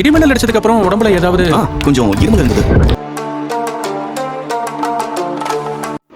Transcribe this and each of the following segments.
இடிமின்னல் அடிச்சதுக்கு அப்புறம் உடம்புல ஏதாவது கொஞ்சம் இருமல் இருந்தது.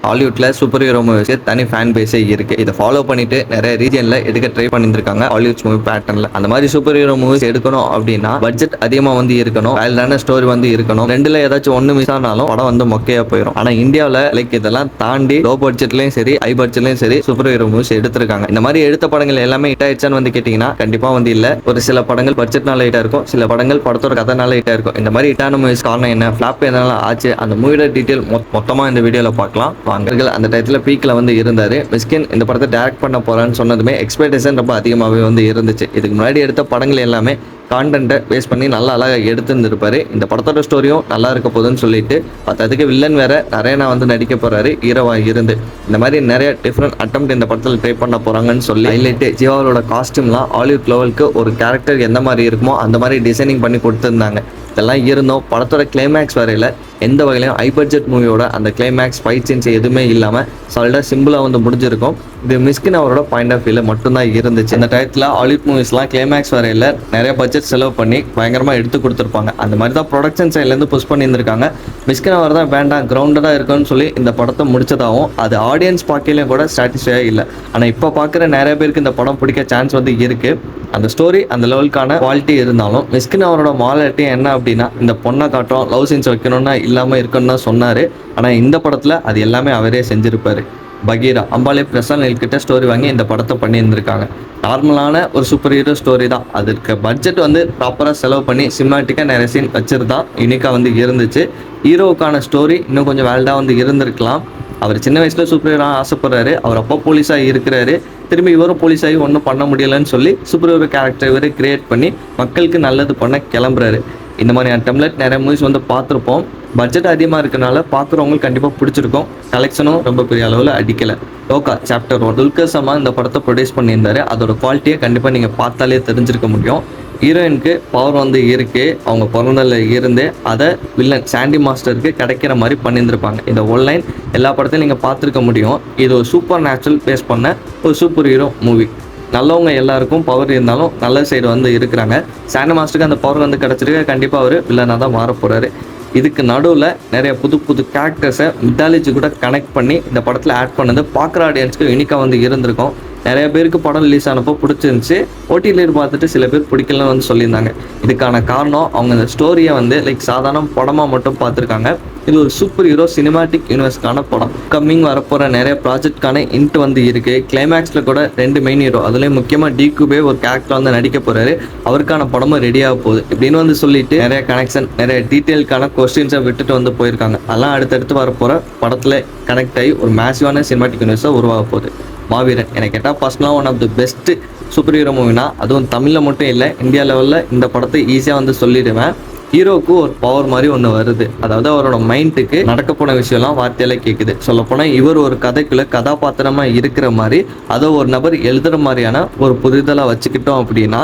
ஹாலிவுட்ல சூப்பர் ஹீரோ மூவிஸ்க்கு தனி ஃபேன் பேஸே இருக்கு. இதை ஃபாலோ பண்ணிட்டு நிறைய ரீஜன்ல எடுக்க ட்ரை பண்ணிருக்காங்க ஹாலிவுட் மூவி பேட்டர்ன்ல. அந்த மாதிரி சூப்பர் ஹீரோ மூவிஸ் எடுக்கணும் அப்படின்னா பட்ஜெட் அதிகமா வந்து இருக்கணும், வைல்டான ஸ்டோரி வந்து இருக்கணும். ரெண்டுல ஏதாச்சும் ஒண்ணு மிஸ் ஆனாலும் படம் வந்து மொக்கையா போயிடும். ஆனா இந்தியாவில் லைக் இதெல்லாம் தாண்டி லோ பட்ஜெட்லயும் சரி ஹை பட்ஜெட்லயும் சரி சூப்பர் ஹீரோ மூவிஸ் எடுத்திருக்காங்க. இந்த மாதிரி எடுத்த படங்கள் எல்லாமே ஹிட் ஆயிடுச்சான்னு வந்து கேட்டீங்கன்னா கண்டிப்பா வந்து இல்ல. ஒரு சில படங்கள் பட்ஜெட்னால ஹிட்டா இருக்கும், சில படங்கள் படத்தோட கதைனால ஹிட்டா இருக்கும். இந்த மாதிரி ஹிட்டான மூவிஸ் காரணம் என்ன, ஃபிளாப் எதனால ஆச்சு, அந்த மூவியோட டீடைல் மொத்தமா இந்த வீடியோல பார்க்கலாம் வாங்க. அந்த டயத்துல பீக்ல வந்து இருந்தாரு மிஸ்கின். இந்த படத்தை டைரக்ட் பண்ண போறான்னு சொன்னதுமே எக்ஸ்பெக்டேஷன் ரொம்ப அதிகமாகவே வந்து இருந்துச்சு. இதுக்கு முன்னாடி எடுத்த படங்கள் எல்லாமே கான்டென்ட்டை பேஸ் பண்ணி நல்லா அழகாக எடுத்துருந்துருப்பாரு. இந்த படத்தோட ஸ்டோரியும் நல்லா இருக்க போகுதுன்னு சொல்லிட்டு அதுக்கு வில்லன் வேற நிறைய வந்து நடிக்க போறாரு ஹீரோவா இருந்து. இந்த மாதிரி நிறைய டிஃப்ரெண்ட் அட்டெம்ப்ட் இந்த படத்தில் ட்ரை பண்ண போறாங்கன்னு சொல்லி ஹைலைட்டு ஜீவாவோட காஸ்டியூம்லாம் ஹாலிவுட் லெவலுக்கு ஒரு கேரக்டர் எந்த மாதிரி இருக்குமோ அந்த மாதிரி டிசைனிங் பண்ணி கொடுத்துருந்தாங்க. இதெல்லாம் இருந்தோம் படத்தோட கிளைமேக்ஸ் வரையில எந்த வகையிலையும் ஹை பட்ஜெட் மூவியோட அந்த கிளைமேக்ஸ் ஃபைட் சீன்ஸ் எதுவுமே இல்லாமல் சாலிடாக சிம்பிளாக வந்து முடிஞ்சிருக்கும். இது மிஸ்கின் அவரோட பாயிண்ட் ஆஃப் வியூல மட்டும்தான் இருந்துச்சு. இந்த டயத்தில் ஹாலிவுட் மூவிஸ்லாம் கிளைமேக்ஸ் வரையில நிறைய பட்ஜெட் செலவு பண்ணி பயங்கரமாக எடுத்து கொடுத்துருப்பாங்க. அந்த மாதிரி தான் ப்ரொடக்ஷன் சைட்லேருந்து புஷ் பண்ணியிருந்திருக்காங்க. மிஸ்கின் அவர் தான் வேண்டாம் கிரவுண்டடாக இருக்குன்னு சொல்லி இந்த படத்தை முடிச்சதாகவும் அது ஆடியன்ஸ் பார்க்கலையும் கூட சாட்டிஸ்ஃபையாக இல்லை. ஆனால் இப்போ பார்க்குற நிறைய பேருக்கு இந்த படம் பிடிக்க சான்ஸ் வந்து இருக்குது. அந்த ஸ்டோரி அந்த லெவலுக்கான குவாலிட்டி இருந்தாலும் மிஸ்கின் அவரோட மாலாட்டி என்ன அப்படின்னா இந்த பொண்ணை காட்டும் லவ் சீன்ஸ் வைக்கணும்னா இல்லாமல் இருக்குன்னு தான் சொன்னார். ஆனால் இந்த படத்தில் அது எல்லாமே அவரே செஞ்சுருப்பார். பகீரா அம்பாலே பிரசாந்த் கிட்ட ஸ்டோரி வாங்கி இந்த படத்தை பண்ணியிருந்திருக்காங்க. நார்மலான ஒரு சூப்பர் ஹீரோ ஸ்டோரி தான். அதுக்கு பட்ஜெட் வந்து ப்ராப்பராக செலவு பண்ணி சினிமாட்டிக்காக நிறைய சீன் வச்சுருந்தான் யூனிக்காக வந்து இருந்துச்சு. ஹீரோவுக்கான ஸ்டோரி இன்னும் கொஞ்சம் வேல்டாக வந்து இருந்திருக்கலாம். அவர் சின்ன வயசில் சூப்பர் ஹீரோ ஆசைப்படுறாரு, அவர் அப்போ போலீஸாக இருக்கிறாரு, திரும்பி இவரும் போலீஸாகி ஒன்றும் பண்ண முடியலன்னு சொல்லி சூப்பர் ஹீரோ கேரக்டர் இவரை கிரியேட் பண்ணி மக்களுக்கு நல்லது பண்ண கிளம்புறாரு. இந்த மாதிரியான டெம்ப்ளேட் நிறைய மூவிஸ் வந்து பார்த்துருப்போம். பட்ஜெட் அதிகமாக இருக்கனால பார்க்குறவங்களுக்கு கண்டிப்பாக பிடிச்சிருக்கும். கலெக்ஷனும் ரொம்ப பெரிய அளவில் அடிக்கலை. லோகா சாப்டர் 1 துல்கர் சல்மான் இந்த படத்தை ப்ரொடியூஸ் பண்ணியிருந்தாரு. அதோட குவாலிட்டியை கண்டிப்பாக நீங்கள் பார்த்தாலே தெரிஞ்சிருக்க முடியும். ஹீரோயினுக்கு பவர் வந்து இருக்குது, அவங்க பிறந்தல இருந்து அதை வில்லன் சாண்டி மாஸ்டருக்கு கிடைக்கிற மாதிரி பண்ணியிருந்திருப்பாங்க. இந்த ஒன்லைன் எல்லா படத்தையும் நீங்கள் பார்த்துருக்க முடியும். இது ஒரு சூப்பர் நேச்சுரல் பேஸ் பண்ண ஒரு சூப்பர் ஹீரோ மூவி. நல்லவங்க எல்லாருக்கும் பவர் இருந்தாலும் நல்ல சைடு வந்து இருக்கிறாங்க. சாண்டி மாஸ்டருக்கு அந்த பவர் வந்து கிடச்சிருக்கு, கண்டிப்பாக அவர் வில்லனாக தான் மாற போகிறாரு. இதுக்கு நடுவில் நிறைய புது புது கேரக்டர்ஸை மித்தாலஜி கூட கனெக்ட் பண்ணி இந்த படத்தில் ஆட் பண்ணது பார்க்குற ஆடியன்ஸ்க்கு யூனிக்காக வந்து இருந்திருக்கும். நிறைய பேருக்கு படம் ரிலீஸ் ஆனப்போ பிடிச்சிருந்துச்சு, ஓடிடியில் பார்த்துட்டு சில பேர் பிடிக்கலன்னு வந்து சொல்லியிருந்தாங்க. இதுக்கான காரணம் அவங்க இந்த ஸ்டோரியை வந்து லைக் சாதாரண படமாக மட்டும் பார்த்துருக்காங்க. இது ஒரு சூப்பர் ஹீரோ சினிமாட்டிக் யூனிவர்ஸ்க்கான படம். கம்மிங் வரப்போகிற நிறைய ப்ராஜெக்ட்கான இன்ட் வந்து இருக்குது. கிளைமேக்ஸில் கூட 2 மெயின் ஹீரோ, அதுலேயும் முக்கியமாக டிகுபே ஒரு கேரக்டர் வந்து நடிக்க போகிறாரு, அவருக்கான படமும் ரெடியாக போகுது இப்படின்னு வந்து சொல்லிட்டு நிறைய கனெக்ஷன் நிறைய டீட்டெயிலுக்கான கொஸ்டின்ஸை விட்டுட்டு வந்து போயிருக்காங்க. அதெல்லாம் அடுத்தடுத்து வரப்போகிற படத்தில் கனெக்ட் ஆகி ஒரு மேசிவான சினிமாட்டிக் யூனிவர்ஸாக உருவாக போகுது. மாவீரன் எனக்கு கேட்டால் பர்சனலாக one of the best super hero மூவினா, அதுவும் தமிழில் மட்டும் இல்லை இந்தியா லெவலில் இந்த படத்தை ஈஸியாக வந்து சொல்லிடுவேன். ஹீரோவுக்கு ஒரு பவர் மாதிரி ஒன்று வருது, அதாவது அவரோட மைண்டுக்கு நடக்க போன விஷயம்லாம் வார்த்தையில கேட்குது. சொல்லப்போனால் இவர் ஒரு கதைக்குள்ள கதாபாத்திரமாக இருக்கிற மாதிரி அதை ஒரு நபர் எழுதுகிற மாதிரியான ஒரு புரிதலை வச்சுக்கிட்டோம் அப்படின்னா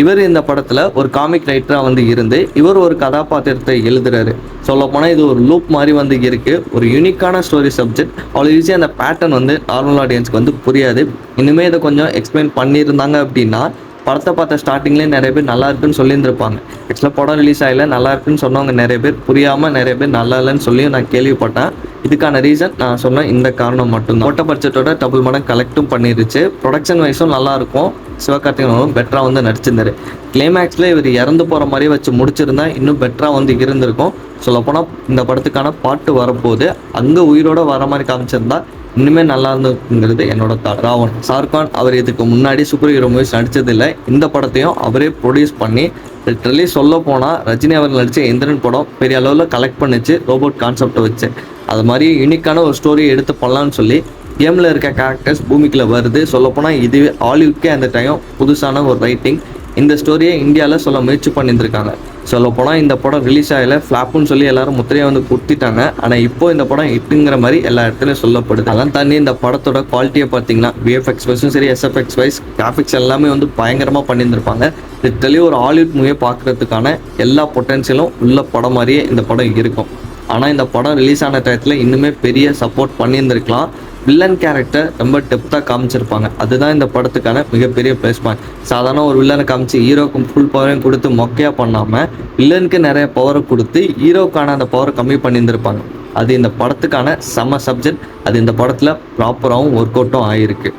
இவர் இந்த படத்தில் ஒரு காமிக் ரைட்டராக வந்து இருந்து இவர் ஒரு கதாபாத்திரத்தை எழுதுறாரு. சொல்லப்போனால் இது ஒரு லூப் மாதிரி வந்து இருக்குது. ஒரு யூனிக்கான ஸ்டோரி சப்ஜெக்ட். அவ்வளோ ஈஸியாக அந்த பேட்டர்ன் வந்து நார்மல் ஆடியன்ஸ்க்கு வந்து புரியாது. இனிமேல் இதை கொஞ்சம் எக்ஸ்பிளைன் பண்ணியிருந்தாங்க அப்படின்னா படத்தை பார்த்த ஸ்டார்டிங்லேயே நிறைய பேர் நல்லா இருக்குன்னு சொல்லியிருந்திருப்பாங்க. ஆக்சுவலாக படம் ரிலீஸ் ஆகல நல்லா இருக்குன்னு சொன்னவங்க நிறைய பேர் புரியாமல் நிறைய பேர் நல்லா இல்லைன்னு சொல்லி நான் கேள்விப்பட்டேன். இதுக்கான ரீசன் நான் சொன்ன இந்த காரணம் மட்டும்தான். ஓட்ட பட்ஜெட்டோட டபுள் மடங்கு கலெக்டும் பண்ணிருச்சு. ப்ரொடக்ஷன் வைஸும் நல்லா இருக்கும். சிவகார்த்திகேயனும் பெட்டராக வந்து நடிச்சிருந்தாரு. கிளைமேக்ஸில் இவர் இறந்து போகிற மாதிரியே வச்சு முடிச்சிருந்தா இன்னும் பெட்டராக வந்து இருந்திருக்கும். சொல்லப்போனால் இந்த படத்துக்கான பாட்டு வரப்போகுது, அங்கே உயிரோட வர மாதிரி காமிச்சிருந்தா இன்னுமே நல்லா இருந்துங்கிறது என்னோட தாட். ராவன் ஷாருக்கான் அவர் இதுக்கு முன்னாடி சூப்பர் ஹீரோ மூவிஸ் நடித்ததில்லை. இந்த படத்தையும் அவரே ப்ரொடியூஸ் பண்ணி லிட்டரலி சொல்ல போனால் ரஜினி அவர்கள் நடித்த எந்திரன் படம் பெரிய அளவில் கலெக்ட் பண்ணிச்சு ரோபோட் கான்செப்டை வச்சு. அது மாதிரி யூனிக்கான ஒரு ஸ்டோரியை எடுத்து பண்ணலான்னு சொல்லி கேமில் இருக்க கேரக்டர்ஸ் பூமிக்குள்ளே வருது. சொல்லப்போனால் இதுவே ஹாலிவுட்கே அந்த டைம் புதுசான ஒரு ரைட்டிங். இந்த ஸ்டோரியை இந்தியாவில் சொல்ல முயற்சி பண்ணியிருந்திருக்காங்க. சொல்லப்போனால் இந்த படம் ரிலீஸ் ஆகலை, ஃப்ளாப்புன்னு சொல்லி எல்லாரும் முத்திரையை வந்து கொடுத்துட்டாங்க. ஆனால் இப்போ இந்த படம் ஹிட்டுங்கிற மாதிரி எல்லா இடத்துலையும் சொல்லப்படுது. அதெல்லாம் தாண்டி இந்த படத்தோட குவாலிட்டியை பார்த்தீங்கன்னா விஎஃப்எக்ஸ் வைஸும் சரி எஸ்எஃப்எக்ஸ் வைஸ் கிராஃபிக்ஸ் எல்லாமே வந்து பயங்கரமாக பண்ணியிருந்திருப்பாங்க. லிட்டரலி ஒரு ஹாலிவுட் மூவியை பார்க்குறதுக்கான எல்லா பொட்டன்ஷியலும் உள்ள படம் மாதிரியே இந்த படம் இருக்கும். ஆனால் இந்த படம் ரிலீஸ் ஆன டயத்தில் இன்னுமே பெரிய சப்போர்ட் பண்ணியிருந்திருக்கலாம். வில்லன் கேரக்டர் ரொம்ப டெப்த்தாக காமிச்சிருப்பாங்க. அதுதான் இந்த படத்துக்கான மிகப்பெரிய ப்ளஸ் பாயிண்ட். சாதாரண ஒரு வில்லனை காமிச்சு ஹீரோக்கு ஃபுல் பவரையும் கொடுத்து மொக்கையாக பண்ணாமல் வில்லனுக்கு நிறைய பவரை கொடுத்து ஹீரோக்கான அந்த பவரை கம்மி பண்ணியிருந்திருப்பாங்க. அது இந்த படத்துக்கான செம்ம சப்ஜெக்ட். அது இந்த படத்தில் ப்ராப்பராகவும் ஒர்க் அவுட்டும் ஆகிருக்கு.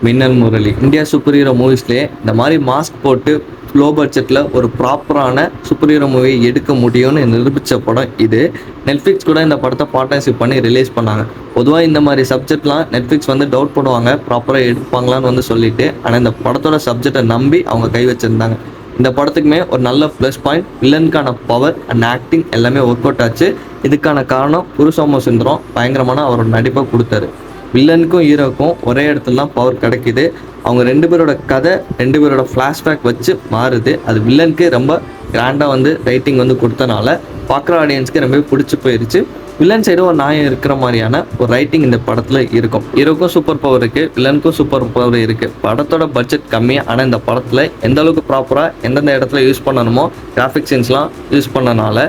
மின்னல் முரளி இந்தியா சூப்பர் ஹீரோ மூவிஸ்லேயே இந்த மாதிரி மாஸ்க் போட்டு லோ பட்ஜெட்டில் ஒரு ப்ராப்பரான சூப்பர் ஹீரோ மூவியை எடுக்க முடியும்னு நிரூபித்த படம் இது. நெட்ஃப்ளிக்ஸ் கூட இந்த படத்தை பார்ட்னர்ஷிப் பண்ணி ரிலீஸ் பண்ணாங்க. பொதுவாக இந்த மாதிரி சப்ஜெக்ட்லாம் நெட்ஃப்ளிக்ஸ் டவுட் பண்ணுவாங்க, ப்ராப்பராக எடுப்பாங்களான்னு சொல்லிட்டு. ஆனால் இந்த படத்தோட சப்ஜெக்டை நம்பி அவங்க கை வச்சுருந்தாங்க. இந்த படத்துக்குமே ஒரு நல்ல ப்ளஸ் பாயிண்ட், வில்லனுக்கான பவர் அண்ட் ஆக்டிங் எல்லாமே ஒர்க் அவுட் ஆச்சு. இதுக்கான காரணம் குரு சோமசுந்தரம் பயங்கரமான அவரோட நடிப்பை கொடுத்தாரு. வில்லனுக்கும் ஹீரோக்கும் ஒரே இடத்துல தான் பவர் கிடைக்கிது. அவங்க 2 பேரோட கதை 2 பேரோட ஃப்ளாஷ்பேக் வச்சு மாறுது. அது வில்லனுக்கு ரொம்ப கிராண்டாக ரைட்டிங் கொடுத்தனால பார்க்குற ஆடியன்ஸ்க்கு ரொம்ப பிடிச்சி போயிடுச்சு. வில்லன் சைடு ஒரு நியாயம் இருக்கிற மாதிரியான ஒரு ரைட்டிங் இந்த படத்தில் இருக்கும். ஹீரோக்கும் சூப்பர் பவர் இருக்குது, வில்லனுக்கும் சூப்பர் பவர் இருக்குது. படத்தோட பட்ஜெட் கம்மி, ஆனால் இந்த படத்தில் எந்த அளவுக்கு ப்ராப்பராக எந்தெந்த இடத்துல யூஸ் பண்ணணுமோ கிராஃபிக் சீன்ஸ்லாம் யூஸ் பண்ணனால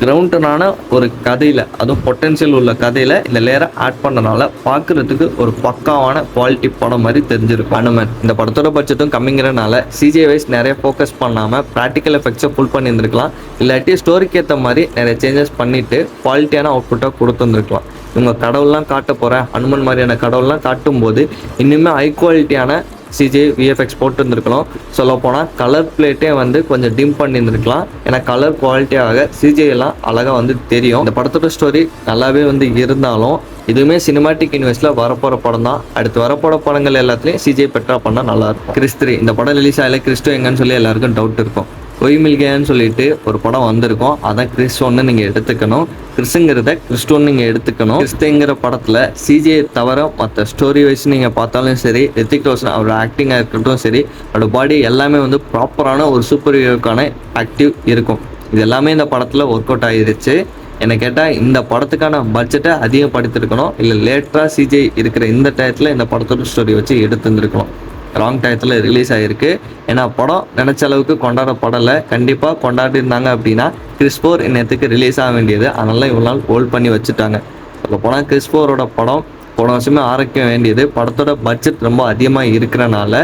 கிரவுண்டடான ஒரு கதையில், அதுவும் பொட்டென்ஷியல் உள்ள கதையில் இந்த லேயரை ஆட் பண்ணனால பார்க்குறதுக்கு ஒரு பக்காவான குவாலிட்டி படம் மாதிரி தெரிஞ்சிருக்கும். அனுமன் இந்த படத்தோட பட்ஜெட்டும் கம்மிங்கிறனால சிஜி வைஸ் நிறைய ஃபோக்கஸ் பண்ணாமல் ப்ராக்டிக்கல் எஃபெக்ட்ஸை ஃபுல் பண்ணியிருந்துருக்கலாம். இல்லாட்டி ஸ்டோரிக்கு ஏற்ற மாதிரி நிறைய சேஞ்சஸ் பண்ணிவிட்டு குவாலிட்டியான அவுட்புட்டாக கொடுத்துருந்துருக்கலாம். இவங்க கடவுள்லாம் காட்ட போகிறேன், அனுமன் மாதிரியான கடவுள்லாம் காட்டும்போது இன்னுமே ஹை குவாலிட்டியான சிஜே விஎஃப்எக்ஸ் போட்டுருந்துருக்கலாம். சொல்லப்போனால் கலர் பிளேட்டே கொஞ்சம் டிம் பண்ணியிருந்துருக்கலாம். ஏன்னா கலர் குவாலிட்டியாக சிஜேலாம் அழகாக தெரியும். இந்த படத்தோட ஸ்டோரி நல்லாவே இருந்தாலும் இதுவுமே சினிமாட்டிக் யூனிவர்ஸில் வரப்போகிற படம் தான். அடுத்து வரப்போகிற படங்கள் எல்லாத்துலேயும் சிஜே பெட்டரா பண்ணால் நல்லாயிருக்கும். கிறிஸ்து இந்த படம் ரிலீஸ் ஆகலை, கிறிஸ்து எங்கன்னு சொல்லி எல்லாருக்கும் டவுட் இருக்கும். கொய்மில்கேன்னு சொல்லிட்டு ஒரு படம் வந்திருக்கும், அதான் கிறிஸ்டோன்னு நீங்கள் எடுத்துக்கணும். கிறிஸ்துங்கிறத கிறிஸ்டோன்னு நீங்கள் எடுத்துக்கணும். கிறிஸ்துங்கிற படத்தில் சிஜே தவிர மற்ற ஸ்டோரி வைஸ் நீங்கள் பார்த்தாலும் சரி, ரித்திக் ரோஷன் அவரோட ஆக்டிங்காக இருக்கட்டும் சரி, அவரோட பாடி எல்லாமே ப்ராப்பரான ஒரு சூப்பர் ஹீரோக்கான ஆக்டிவ் இருக்கும். இது எல்லாமே இந்த படத்தில் ஒர்க் அவுட் ஆகிருச்சு. என்னை கேட்டால் இந்த படத்துக்கான பட்ஜெட்டை அதிகப்படுத்திருக்கணும், இல்லை லேட்டராக சிஜே இருக்கிற இந்த டயத்தில் இந்த படத்தோட ஸ்டோரி வச்சு எடுத்துருந்துருக்கணும். ராங் டயத்தில் ரிலீஸ் ஆகிருக்கு. ஏன்னா படம் நினச்ச அளவுக்கு கொண்டாடப்படலை. கண்டிப்பாக கொண்டாடிருந்தாங்க அப்படின்னா கிறிஸ் 4 இன்னத்துக்கு ரிலீஸ் ஆக வேண்டியது, அதனால இவ்வளோ நாள் ஹோல்ட் பண்ணி வச்சுட்டாங்க. சொல்ல போனால் கிறிஸ் 4ஓட படம் போன வருஷமே ஆரம்பிக்க வேண்டியது. படத்தோட பட்ஜெட் ரொம்ப அதிகமாக இருக்கிறனால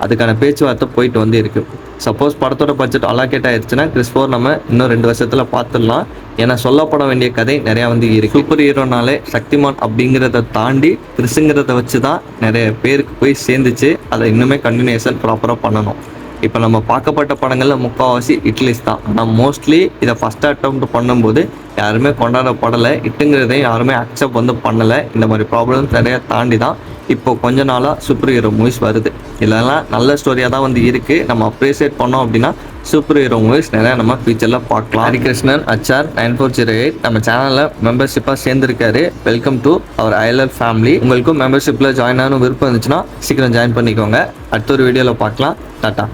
அதுக்கான பேச்சுவார்த்தை போயிட்டு இருக்குது. சப்போஸ் படத்தோட பட்ஜெட் அலாகேட் ஆயிடுச்சுன்னா கிறிஸ் 4 நம்ம இன்னும் 2 வருஷத்தில் பார்த்துடலாம். ஏன்னா சொல்லப்பட வேண்டிய கதை நிறையா இருக்குது. சூப்பர் ஹீரோனாலே சக்திமான் அப்படிங்கிறத தாண்டி கிறிஸுங்கிறத வச்சு தான் நிறைய பேருக்கு போய் சேர்ந்துச்சு. அதை இன்னுமே கண்டினியூஷன் ப்ராப்பராக பண்ணணும். இப்போ நம்ம பார்க்கப்பட்ட படங்களில் முக்கால்வாசி இட்லிஸ் தான். ஆனால் மோஸ்ட்லி இதை ஃபஸ்ட் அட்டெம்ப்ட் பண்ணும்போது யாருமே கொண்டாடப்படலை. இட்டுங்கிறதையும் யாருமே அக்செப்ட் பண்ணலை. இந்த மாதிரி ப்ராப்ளம்ஸ் நிறையா தாண்டி தான் இப்போ கொஞ்ச நாளாக சூப்பர் ஹீரோ மூவிஸ் வருது. இதெல்லாம் நல்ல ஸ்டோரியாக தான் இருக்குது. நம்ம அப்ரிசியேட் பண்ணோம் அப்படின்னா சூப்பர் ஹீரோ மூவிஸ் நிறையா நம்ம ஃபியூச்சரில் பார்க்கலாம். ஹரிகிருஷ்ணன் HR 9408 நம்ம சேனலில் மெம்பர்ஷிப்பாக சேர்ந்துருக்காரு. Welcome to our ILR family. உங்களுக்கும் மெம்பர்ஷிப்பில் ஜாயின் ஆகணும் விருப்பம் இருந்துச்சுன்னா சீக்கிரம் ஜாயின் பண்ணிக்கோங்க. அடுத்த ஒரு வீடியோவில் பார்க்கலாம். டாட்டா.